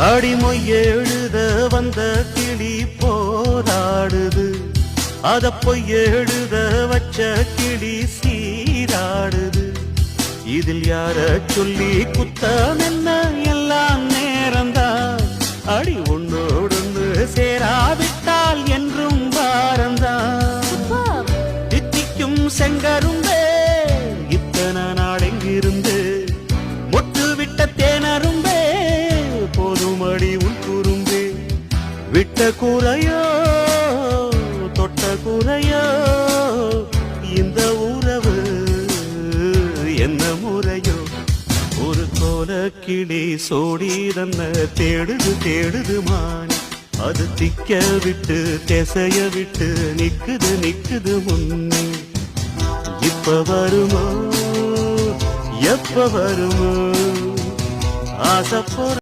அடிமொய் எழுத வந்த கிளி போராடுது, அத பொய் எழுத வச்ச கிளி சீராடுது. இதில் யார சொல்லி குத்தம் என்ன, எல்லாம் நேரம்தான். அடி உன்னோடு சேராவிட்டால் என்றும் வாரந்தான். தித்திக்கும் செங்கரும்பே இத்தனை நாடெங்கிருந்து மொட்டு விட்ட தேனரும்பே போதுமடி உன் குறும்பே. விட்ட கூரையோ தொட்ட கூரையோ இந்த உறவு என்ன முறையோ. ஒரு கோல கிளி சோடி தன்ன தேடுது தேடுது மானி, அது திக்க விட்டு திசைய விட்டு நிக்குது நிக்குது முன்னே. இப்ப வருமோ எப்ப வருமோ ஆசைப்போற